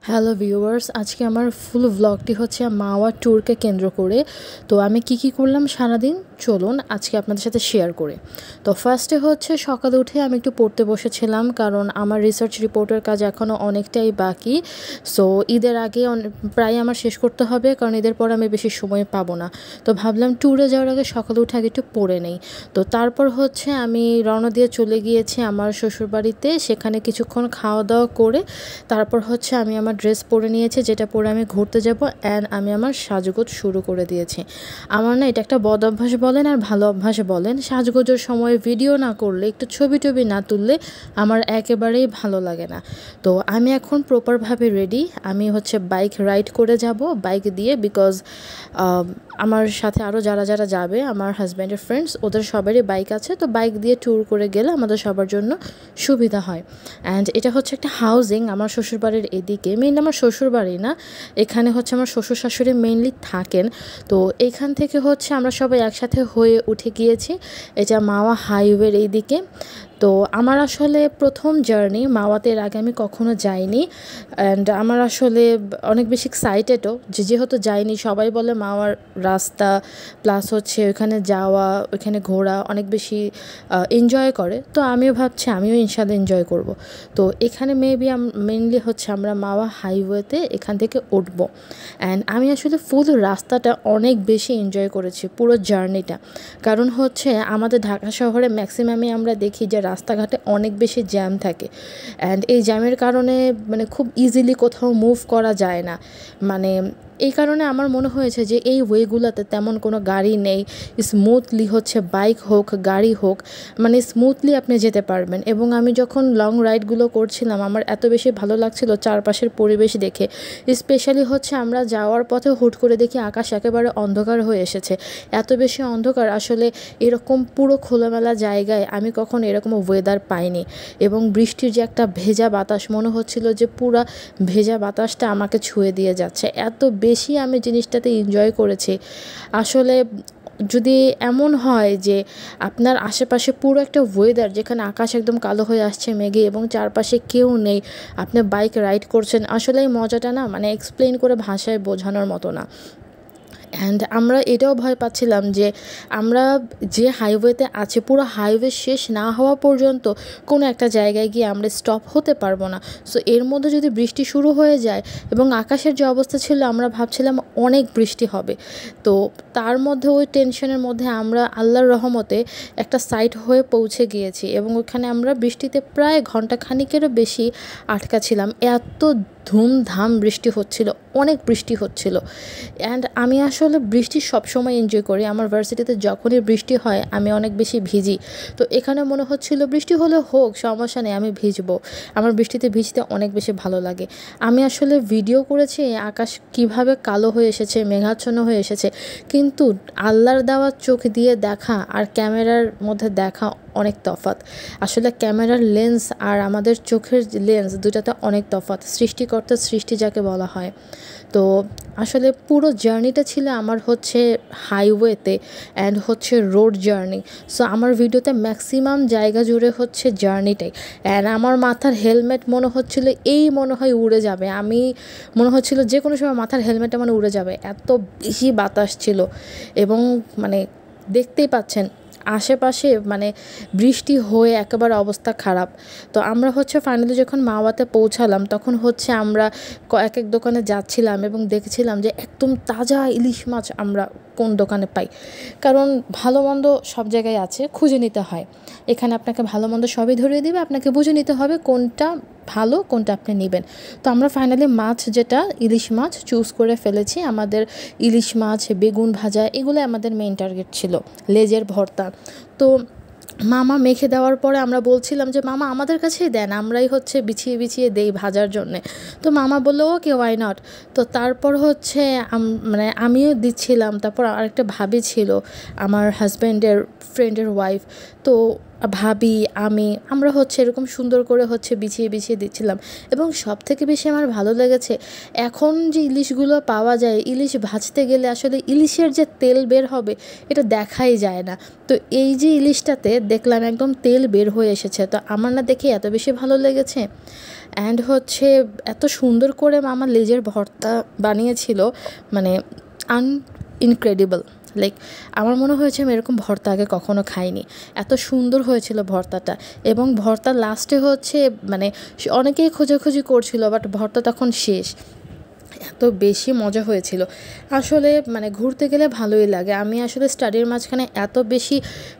Hello viewers, আজকে আমার ফুল ভ্লগটি হচ্ছে মাওয়া ট্যুরকে কেন্দ্র করে। তো আমি কি করলাম সারাদিন চলুন আজকে আপনাদের সাথে শেয়ার করে। তো ফার্স্টে হচ্ছে সকালে উঠে আমি একটু পড়তে বসেছিলাম, কারণ আমার রিসার্চ রিপোর্টের কাজ এখনও অনেকটাই বাকি। সো ঈদের আগে প্রায় আমার শেষ করতে হবে, কারণ ঈদের পর আমি বেশি সময় পাবো না। তো ভাবলাম ট্যুরে যাওয়ার আগে সকালে উঠে আগে একটু পড়ে নেই। তো তারপর হচ্ছে আমি রওনা দিয়ে চলে গিয়েছি আমার শ্বশুরবাড়িতে। সেখানে কিছুক্ষণ খাওয়া দাওয়া করে তারপর হচ্ছে আমি আমার ড্রেস পরে নিয়েছি, যেটা পরে আমি ঘুরতে যাব। অ্যান্ড আমি আমার সাজগোজ শুরু করে দিয়েছি। আমার না এটা একটা বদ অভ্যাস বলেন আর ভালো অভ্যাস বলেন, সাজগোজের সময় ভিডিও না করলে, একটু ছবি টবি না তুললে আমার একেবারেই ভালো লাগে না। তো আমি এখন প্রপারভাবে রেডি। আমি হচ্ছে বাইক রাইড করে যাব, বাইক দিয়ে, বিকজ আমার সাথে আরও যারা যারা যাবে, আমার হাজব্যান্ডের ফ্রেন্ডস, ওদের সবারই বাইক আছে। তো বাইক দিয়ে ট্যুর করে গেলে আমাদের সবার জন্য সুবিধা হয়। অ্যান্ড এটা হচ্ছে একটা হাউজিং আমার শ্বশুরবাড়ির এদিকে, মেইনলি আমার শ্বশুরবাড়ি না, এখানে হচ্ছে আমার শ্বশুর শাশুড়ি মেইনলি থাকেন। তো এইখান থেকে হচ্ছে আমরা সবাই একসাথে হয়ে উঠে গিয়েছি এটা মাওয়া হাইওয়ের এইদিকে। তো আমার আসলে প্রথম জার্নি মাওয়াতে, এর আগে আমি কখনো যাইনি। অ্যান্ড আমার আসলে অনেক বেশি এক্সাইটেডও, যেহেতু যাইনি। সবাই বলে মাওয়ার রাস্তা প্লাস হচ্ছে ওইখানে যাওয়া, ওইখানে ঘোরা অনেক বেশি এনজয় করে। তো আমিও ভাবছি আমিও ইনশাল্লাহ এনজয় করব। তো এখানে মেবি মেনলি হচ্ছে আমরা মাওয়া হাইওয়েতে এখান থেকে উঠব। অ্যান্ড আমি আসলে ফুল রাস্তাটা অনেক বেশি এনজয় করেছি, পুরো জার্নিটা। কারণ হচ্ছে আমাদের ঢাকা শহরে ম্যাক্সিমামই আমরা দেখি যে রাস্তাঘাটে অনেক বেশি জ্যাম থাকে। অ্যান্ড এই জ্যামের কারণে মানে খুব ইজিলি কোথাও মুভ করা যায় না। মানে এই কারণে আমার মনে হয়েছে যে এই ওয়েগুলোতে তেমন কোনো গাড়ি নেই, স্মুথলি হচ্ছে বাইক হোক গাড়ি হোক, মানে স্মুথলি আপনি যেতে পারবেন। এবং আমি যখন লং রাইডগুলো করছিলাম আমার এত বেশি ভালো লাগছিল চারপাশের পরিবেশ দেখে। স্পেশালি হচ্ছে আমরা যাওয়ার পথে হুট করে দেখি আকাশ একেবারে অন্ধকার হয়ে এসেছে। এত বেশি অন্ধকার, আসলে এরকম পুরো খোলামেলা জায়গায় আমি কখনো এরকম ওয়েদার পাইনি। এবং বৃষ্টির যে একটা ভেজা বাতাস, মনে হচ্ছিল যে পুরা ভেজা বাতাসটা আমাকে ছুঁয়ে দিয়ে যাচ্ছে। এত বেশি আমি জিনিসটাতে এনজয় করেছি। আসলে যদি এমন হয় যে আপনার আশেপাশে পুরো একটা ওয়েদার, যেখানে আকাশ একদম কালো হয়ে আসছে মেঘে এবং চারপাশে কেউ নেই, আপনি বাইক রাইড করছেন, আসলে এই মজাটা না মানে এক্সপ্লেন করে ভাষায় বোঝানোর মতো না। অ্যান্ড আমরা এটাও ভয় পাচ্ছিলাম যে আমরা যে হাইওয়েতে আছি, পুরো হাইওয়ে শেষ না হওয়া পর্যন্ত কোনো একটা জায়গায় গিয়ে আমরা স্টপ হতে পারবো না। সো এর মধ্যে যদি বৃষ্টি শুরু হয়ে যায়, এবং আকাশের যে অবস্থা ছিল আমরা ভাবছিলাম অনেক বৃষ্টি হবে। তো তার মধ্যে ওই টেনশনের মধ্যে আমরা আল্লাহর রহমতে একটা সাইট হয়ে পৌঁছে গিয়েছি, এবং ওখানে আমরা বৃষ্টিতে প্রায় ঘন্টা খানিকেরও বেশি আটকা ছিলাম। এত ধুমধাম বৃষ্টি হচ্ছিল, অনেক বৃষ্টি হচ্ছিল। অ্যান্ড আমি আসলে বৃষ্টি সবসময় এনজয় করি। আমার ভার্সিটিতে যখনই বৃষ্টি হয় আমি অনেক বেশি ভিজি। তো এখানে মনে হচ্ছিল বৃষ্টি হলে হোক, সমস্যা নেই, আমি ভিজবো। আমার বৃষ্টিতে ভিজতে অনেক বেশি ভালো লাগে। আমি আসলে ভিডিও করেছি আকাশ কিভাবে কালো হয়ে এসেছে, মেঘাচ্ছন্ন হয়ে এসেছে, কিন্তু আল্লাহর দেওয়া চোখ দিয়ে দেখা আর ক্যামেরার মধ্যে দেখা অনেক তফাৎ। আসলে ক্যামেরার লেন্স আর আমাদের চোখের লেন্স দুটাতে অনেক তফাৎ, সৃষ্টিকর্তার সৃষ্টি যাকে বলা হয়। তো আসলে পুরো জার্নিটা ছিল আমার হচ্ছে হাইওয়েতে অ্যান্ড হচ্ছে রোড জার্নি। সো আমার ভিডিওতে ম্যাক্সিমাম জায়গা জুড়ে হচ্ছে জার্নিটাই। অ্যান্ড আমার মাথার হেলমেট মনে হচ্ছিল মনে হয় উড়ে যাবে। আমি মনে হচ্ছিল যে কোনো সময় মাথার হেলমেটটা মানে উড়ে যাবে, এত বেশি বাতাস ছিল। এবং মানে দেখতেই পাচ্ছেন আশেপাশে মানে বৃষ্টি হয়ে একেবারে অবস্থা খারাপ। তো আমরা হচ্ছে ফাইনালি যখন মাওয়াতে পৌঁছালাম, তখন হচ্ছে আমরা এক এক দোকানে যাচ্ছিলাম এবং দেখছিলাম যে একদম তাজা ইলিশ মাছ আমরা কোন দোকানে পাই। কারণ ভালো মন্দ সব জায়গায় আছে, খুঁজে নিতে হয়। এখানে আপনাকে ভালো মন্দ সবই ধরিয়ে দিবে, আপনাকে বুঝে নিতে হবে কোনটা ভালো কোনটা আপনি নেবেন। তো আমরা ফাইনালি মাছ, যেটা ইলিশ মাছ চুজ করে ফেলেছি। আমাদের ইলিশ মাছ, বেগুন ভাজা, এগুলো আমাদের মেইন টার্গেট ছিল, লেজের ভর্তা। তো মামা মেখে দেওয়ার পরে আমরা বলছিলাম যে মামা আমাদের কাছেই দেন, আমরাই হচ্ছে বিছিয়ে বিছিয়ে দেই ভাজার জন্যে। তো মামা বললো ওকে, ওয়াই নট। তো তারপর হচ্ছে মানে আমিও দিচ্ছিলাম। তারপর আরেকটা ভাবি ছিল, আমার হাজব্যান্ডের ফ্রেন্ডের ওয়াইফ। তো ভাবি আমরা হচ্ছে এরকম সুন্দর করে হচ্ছে বিছিয়ে বিছিয়ে দিচ্ছিলাম। এবং সব থেকে বেশি আমার ভালো লেগেছে, এখন যে ইলিশগুলো পাওয়া যায়, ইলিশ ভাজতে গেলে আসলে ইলিশের যে তেল বের হবে এটা দেখাই যায় না। তো এই যে ইলিশটাতে দেখলাম একদম তেল বের হয়ে এসেছে, তো আমার না দেখে এত বেশি ভালো লেগেছে। অ্যান্ড হচ্ছে এত সুন্দর করে মামা লেজের ভর্তা বানিয়েছিল, মানে ইনক্রেডিবল। লাইক আমার মনে হয়েছে আমি এরকম ভর্তা আগে কখনো খাইনি, এত সুন্দর হয়েছিল ভর্তাটা। এবং ভর্তা লাস্টে হচ্ছে মানে অনেকেই খোঁজাখুঁজি করছিল, বাট ভর্তা তখন শেষ। এত বেশি মজা হয়েছিল আসলে, মানে ঘুরতে গেলে ভালোই লাগে। আমি আসলে স্টাডির মাঝখানে এত বেশি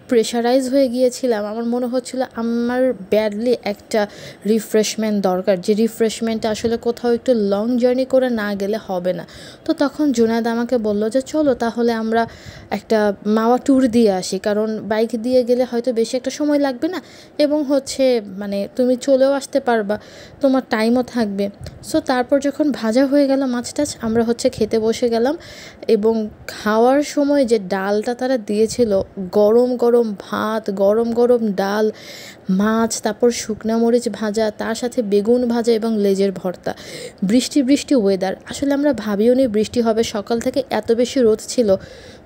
প্রেশারাইজ হয়ে গিয়েছিলাম, আমার মনে হচ্ছিল আমার ব্যাডলি একটা রিফ্রেশমেন্ট দরকার, যে রিফ্রেশমেন্টটা আসলে কোথাও একটু লং জার্নি করে না গেলে হবে না। তো তখন জুনায়েদ আমাকে বললো যে চলো তাহলে আমরা একটা মাওয়া ট্যুর দিয়ে আসি, কারণ বাইক দিয়ে গেলে হয়তো বেশি একটা সময় লাগবে না, এবং হচ্ছে মানে তুমি চলেও আসতে পারবা, তোমার টাইমও থাকবে। সো তারপর যখন ভাজা হয়ে গেল মাছ টাছ, আমরা হচ্ছে খেতে বসে গেলাম। এবং খাওয়ার সময় যে ডালটা তারা দিয়েছিল, গরম গরম ভাত, গরম গরম ডাল, মাছ, তারপর শুকনা মরিচ ভাজা, তার সাথে বেগুন ভাজা এবং লেজের ভর্তা। বৃষ্টি বৃষ্টি ওয়েদার, আসলে আমরা ভাবিও নি বৃষ্টি হবে, সকাল থেকে এত বেশি রোদ ছিল।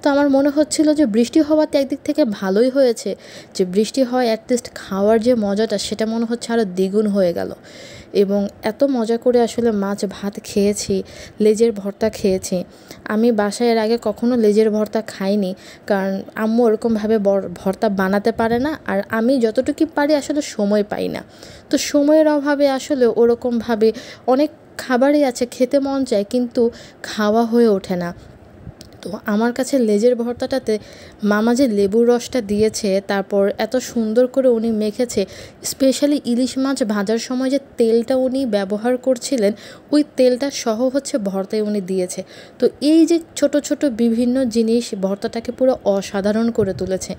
তো আমার মনে হচ্ছিল যে বৃষ্টি হওয়াতে একদিক থেকে ভালোই হয়েছে, যে বৃষ্টি হয় অ্যাটলিস্ট খাওয়ার যে মজাটা সেটা মনে হচ্ছে আরও দ্বিগুণ হয়ে গেল। এবং এত মজা করে আসলে মাছ ভাত খেয়েছি, লেজের ভর্তা খেয়েছি। আমি বাসায় এর আগে কখনো লেজের ভর্তা খাইনি, কারণ আম্মু ওরকমভাবে ভর্তা বানাতে পারে না, আর আমি যতটুকু পারি আসলে সময় পাই না। তো সময়ের অভাবে আসলে ওরকমভাবে অনেক খাবারই আছে খেতে মন চায় কিন্তু খাওয়া হয়ে ওঠে না। তো আমার কাছে লেজের ভর্তাটাতে মামা যে লেবুর রসটা দিয়েছে, তারপর এত সুন্দর করে উনি মেখেছে, স্পেশালি ইলিশ মাছ ভাজার সময় যে তেলটা উনি ব্যবহার করছিলেন, ওই তেলটা সহ হচ্ছে ভর্তায় উনি দিয়েছে। তো এই যে ছোট ছোট বিভিন্ন জিনিস ভর্তাটাকে পুরো অসাধারণ করে তুলেছে।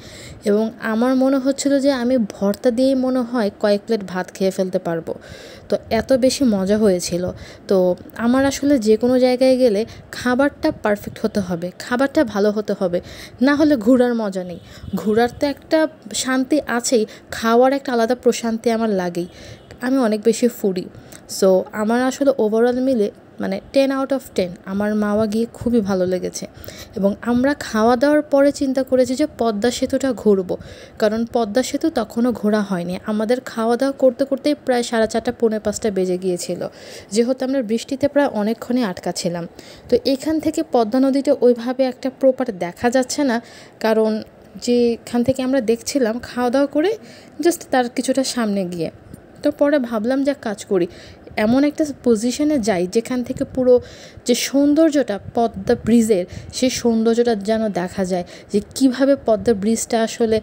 এবং আমার মনে হচ্ছিল যে আমি ভর্তা দিয়েই মনে হয় কয়েক প্লেট ভাত খেয়ে ফেলতে পারবো, তো এত বেশি মজা হয়েছিল। তো আমার আসলে যে কোনো জায়গায় গেলে খাবারটা পারফেক্ট হতে হবে, খাবারটা ভালো হতে হবে, না হলে ঘোরার মজা নেই। ঘোরার তো একটা শান্তি আছেই, খাওয়ার একটা আলাদা প্রশান্তি আমার লাগেই। আমি অনেক বেশি ফুডি। সো আমার আসলে ওভারঅল মিলে মানে 10 out of 10 আমার মাওয়া গিয়ে খুবই ভালো লেগেছে। এবং আমরা খাওয়া দাওয়ার পরে চিন্তা করেছি যে পদ্মা সেতুটা ঘুরবো, কারণ পদ্মা সেতু তখনও ঘোরা হয়নি। আমাদের খাওয়া দাওয়া করতে করতেই প্রায় 4:30 পৌনে 5টা বেজে গিয়েছিল, যেহেতু আমরা বৃষ্টিতে প্রায় অনেকক্ষণই আটকা ছিলাম। তো এখান থেকে পদ্মা নদীটা ওইভাবে একটা প্রপার দেখা যাচ্ছে না, কারণ যেখান থেকে আমরা দেখছিলাম খাওয়া দাওয়া করে জাস্ট তার কিছুটা সামনে গিয়ে, তো পরে ভাবলাম যে কাজ করি, এমন একটা পজিশনে যাই যেখান থেকে পুরো যে সৌন্দর্যটা পদ্মা ব্রিজের, সেই সৌন্দর্যটা যেন দেখা যায়, যে কিভাবে পদ্মা ব্রিজটা আসলে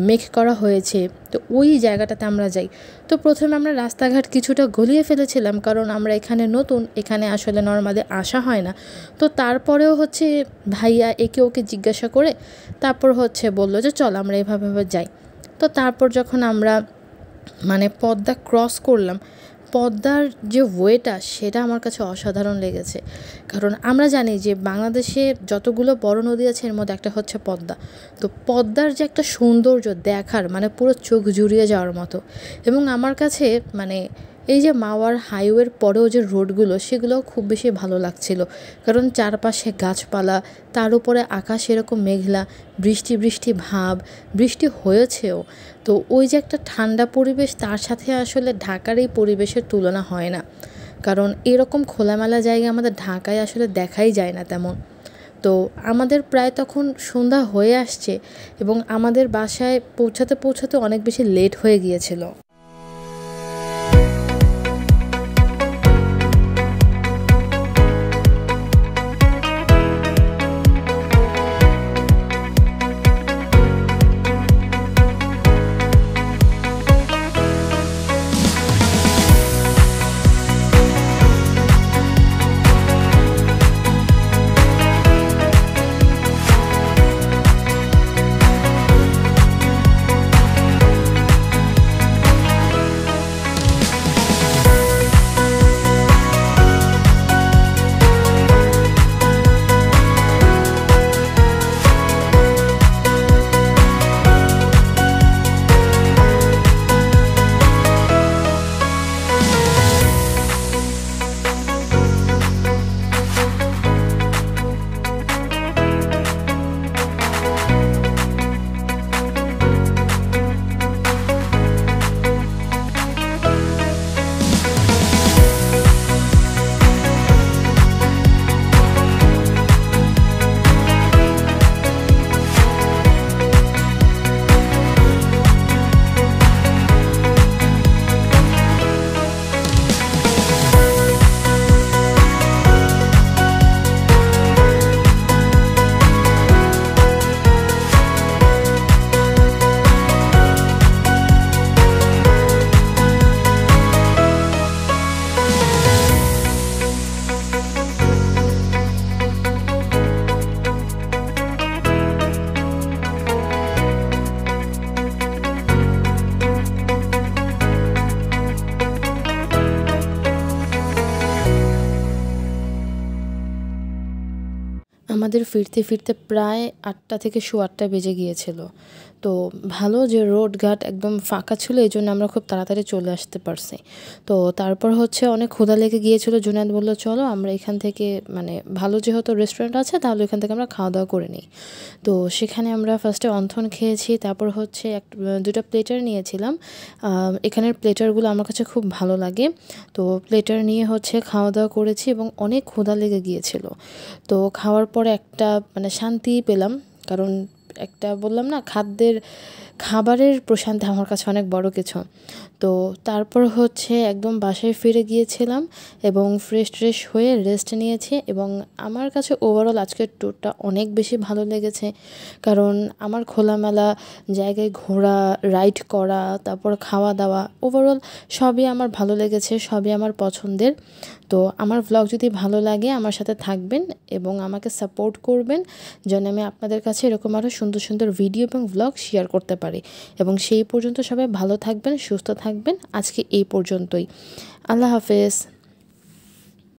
মেক করা হয়েছে। তো ওই জায়গাটাতে আমরা যাই। তো প্রথমে আমরা রাস্তাঘাট কিছুটা গলিয়ে ফেলেছিলাম, কারণ আমরা এখানে নতুন, এখানে আসলে নর্মালি আসা হয় না। তো তারপরেও হচ্ছে ভাইয়া একে ওকে জিজ্ঞাসা করে তারপর হচ্ছে বললো যে চল আমরা এভাবে যাই। তো তারপর যখন আমরা মানে পদ্মা ক্রস করলাম, পদ্মার যে ওয়েটা সেটা আমার কাছে অসাধারণ লেগেছে। কারণ আমরা জানি যে বাংলাদেশে যতগুলো বড় নদী আছে এর মধ্যে একটা হচ্ছে পদ্মা। তো পদ্মার যে একটা সৌন্দর্য দেখার মানে পুরো চোখ জুড়িয়ে যাওয়ার মতো। এবং আমার কাছে মানে এই যে মাওয়ার হাইওয়ের পরেও যে রোডগুলো সেগুলোও খুব বেশি ভালো লাগছিল, কারণ চারপাশে গাছপালা, তার উপরে আকাশ এরকম মেঘলা, বৃষ্টি বৃষ্টি ভাব, বৃষ্টি হয়েছেও। তো ওই যে একটা ঠান্ডা পরিবেশ, তার সাথে আসলে ঢাকার এই পরিবেশের তুলনা হয় না, কারণ এরকম খোলামেলা জায়গা আমাদের ঢাকায় আসলে দেখাই যায় না তেমন। তো আমাদের প্রায় তখন সন্ধ্যা হয়ে আসছে এবং আমাদের বাসায় পৌঁছাতে পৌঁছাতে অনেক বেশি লেট হয়ে গিয়েছিল। আমাদের ফিরতে ফিরতে প্রায় 8টা থেকে 8:15 বেজে গিয়েছিল। তো ভালো যে রোডঘাট একদম ফাঁকা ছিল, এই জন্য আমরা খুব তাড়াতাড়ি চলে আসতে পারছি। তো তারপর হচ্ছে অনেক ক্ষুধা লেগে গিয়েছিল, জুনায়েদ বলল চলো আমরা এখান থেকে মানে ভালো যেহেতু রেস্টুরেন্ট আছে তাহলে এখান থেকে আমরা খাওয়া দাওয়া করে নিই। তো সেখানে আমরা ফার্স্টে অন্থন খেয়েছি, তারপর হচ্ছে দুটো প্লেটার নিয়েছিলাম। এখানের প্লেটারগুলো আমার কাছে খুব ভালো লাগে। তো প্লেটার নিয়ে হচ্ছে খাওয়া দাওয়া করেছি এবং অনেক ক্ষুধা লেগে গিয়েছিল। তো খাওয়ার পরে একটা মানে শান্তি পেলাম, কারণ একটা বললাম না খাবারের প্রশান্তি আমার কাছে অনেক বড় কিছু। তো তারপর হচ্ছে একদম বাসায় ফিরে গিয়েছিলাম এবং ফ্রেশ হয়ে রেস্ট নিয়েছি। এবং আমার কাছে ওভারঅল আজকের ট্যুরটা অনেক বেশি ভালো লেগেছে, কারণ আমার খোলামেলা জায়গায় ঘোরা, রাইড করা, তারপর খাওয়া দাওয়া, ওভারঅল সবই আমার ভালো লেগেছে, সবই আমার পছন্দের। তো আমার ভ্লগ যদি ভালো লাগে আমার সাথে থাকবেন এবং আমাকে সাপোর্ট করবেন, যেন আমি আপনাদের কাছে এরকম আরও সুন্দর সুন্দর ভিডিও এবং ভ্লগ শেয়ার করতে পারি। এবং সেই পর্যন্ত সবাই ভালো থাকবেন, সুস্থ থাকবেন। আজকে এই পর্যন্তই। আল্লাহ হাফেজ।